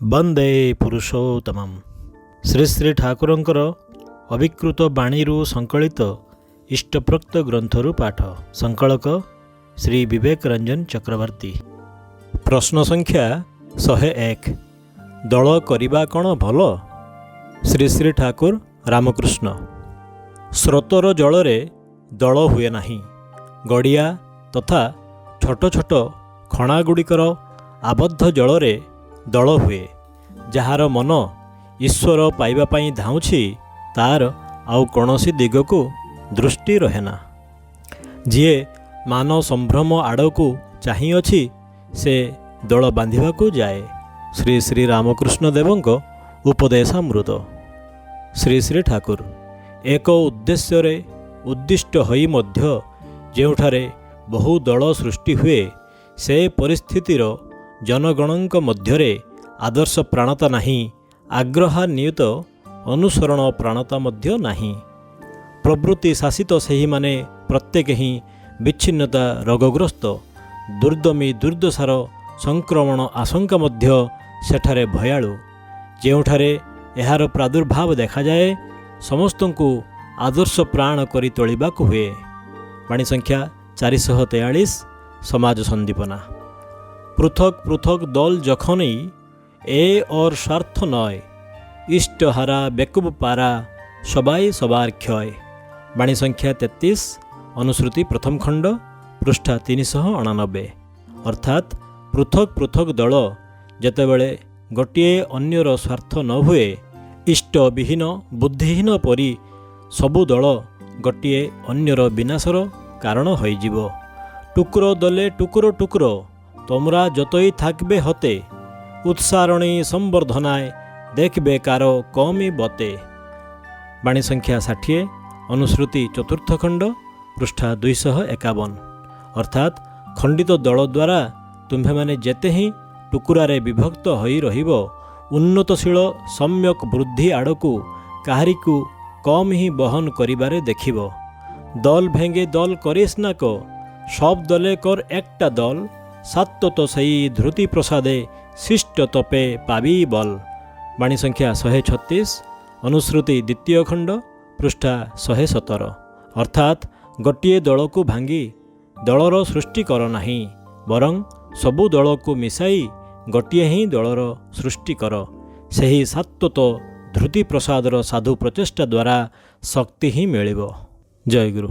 ବନ୍ଦେ ପୁରୁଷୋତ୍ତମମ୍। ଶ୍ରୀ ଶ୍ରୀ ଠାକୁରଙ୍କର ଅବିକୃତ ବାଣୀରୁ ସଂକଳିତ ଇଷ୍ଟପ୍ରୋକ୍ତ ଗ୍ରନ୍ଥରୁ ପାଠ। ସଂକଳକ ଶ୍ରୀ ବିବେକ ରଞ୍ଜନ ଚକ୍ରବର୍ତ୍ତୀ। ପ୍ରଶ୍ନ ସଂଖ୍ୟା 101। ଦଳ କରିବା କ'ଣ ଭଲ? ଶ୍ରୀ ଶ୍ରୀ ଠାକୁର ରାମକୃଷ୍ଣ। ସ୍ରୋତର ଜଳରେ ଦଳ ହୁଏ ନାହିଁ। ଗଡ଼ିଆ ତଥା ଛୋଟ ଛୋଟ ଖଣାଗୁଡ଼ିକର ଆବଦ୍ଧ ଜଳରେ ଦଳ ହୁଏ। ଯାହାର ମନ ଈଶ୍ୱର ପାଇବା ପାଇଁ ଧାଉଁଛି, ତାର ଆଉ କୌଣସି ଦିଗକୁ ଦୃଷ୍ଟି ରହେନା। ଯିଏ ମାନ ସମ୍ଭ୍ରମ ଆଡ଼କୁ ଚାହିଁଅଛି, ସେ ଦଳ ବାନ୍ଧିବାକୁ ଯାଏ। ଶ୍ରୀ ଶ୍ରୀ ରାମକୃଷ୍ଣ ଦେବଙ୍କ ଉପଦେଶାମୃତ। ଶ୍ରୀ ଶ୍ରୀ ଠାକୁର। ଏକ ଉଦ୍ଦେଶ୍ୟରେ ଉଦ୍ଦିଷ୍ଟ ହୋଇ ମଧ୍ୟ ଯେଉଁଠାରେ ବହୁ ଦଳ ସୃଷ୍ଟି ହୁଏ, ସେ ପରିସ୍ଥିତିର ଜନଗଣଙ୍କ ମଧ୍ୟରେ ଆଦର୍ଶ ପ୍ରାଣତା ନାହିଁ, ଆଗ୍ରହାନ୍ୱିତ ଅନୁସରଣ ପ୍ରାଣତା ମଧ୍ୟ ନାହିଁ। ପ୍ରବୃତ୍ତି ଶାସିତ ସେହିମାନେ ପ୍ରତ୍ୟେକ ହିଁ ବିଚ୍ଛିନ୍ନତା ରୋଗଗ୍ରସ୍ତ। ଦୁର୍ଦ୍ଦମୀ ଦୁର୍ଦ୍ଦଶାର ସଂକ୍ରମଣ ଆଶଙ୍କା ମଧ୍ୟ ସେଠାରେ ଭୟାଳୁ। ଯେଉଁଠାରେ ଏହାର ପ୍ରାଦୁର୍ଭାବ ଦେଖାଯାଏ, ସମସ୍ତଙ୍କୁ ଆଦର୍ଶ ପ୍ରାଣ କରି ତୋଳିବାକୁ ହୁଏ। ବାଣୀ ସଂଖ୍ୟା 443। সমাজ সন্দীপনা। পৃথক পৃথক দল যখনই এ ওর স্বার্থ নয়, ইষ্টহারা বেকুব পারা সবাই সবার ক্ষয়। বাণী সংখ্যা 33, অনুশ্রুতি প্রথম খণ্ড, পৃষ্ঠা 389। অর্থাৎ পৃথক পৃথক দল যেତେବେଳେ ଗୋଟିଏ ଅନ୍ୟର ସ୍ୱାର୍ଥ ନ ହୁଏ, ଇଷ୍ଟବିହୀନ ବୁଦ୍ଧିହୀନ ପରି ସବୁ ଦଳ ଗୋଟିଏ ଅନ୍ୟର ବିନାଶର କାରଣ ହୋଇଯିବ। টুকরো দলে টুকরো টুকরো তোমরা যতই থাকবে হতে, উৎসারণী সম্বর্ধনায় দেখবে কারো কমই বতে। বাণী সংখ্যা 60, অনুশ্রুতি চতুর্থ খণ্ড, পৃষ্ঠা 251। অর্থাৎ খণ্ডিত দଳ ଦ୍ୱାରା ତୁମ୍ଭେମାନେ ଯେତେ ହିଁ ଟୁକୁରାରେ ବିଭକ୍ତ ହୋଇ ରହିବ, ଉନ୍ନତଶୀଳ ସମ୍ୟକ ବୃଦ୍ଧି ଆଡ଼କୁ କାହାରିକୁ କମ୍ ହିଁ ବହନ କରିବାରେ ଦେଖିବ। দল ভেঙে দল করিস না কো, সব দলে কর একটা দল, সাত্তত সেই ধ্রুতি প্রসাদে শিষ্ট তপে পাবি বল। বাণী সংখ্যা 136, অনুশ্রুতি দ্বিতীয় খণ্ড, পৃষ্ঠা 117। অর্থাৎ ଗୋଟିଏ ଦଳକୁ ଭାଙ୍ଗି ଦଳର ସୃଷ୍ଟି କର ନାହିଁ, ବରଂ ସବୁ ଦଳକୁ ମିଶାଇ ଗୋଟିଏ ହିଁ ଦଳର ସୃଷ୍ଟି କର। ସେହି ସାତ୍ୱତ ଧୃତି ପ୍ରସାଦର ସାଧୁ ପ୍ରଚେଷ୍ଟା ଦ୍ୱାରା ଶକ୍ତି ହିଁ ମିଳିବ। ଜୟ ଗୁରୁ।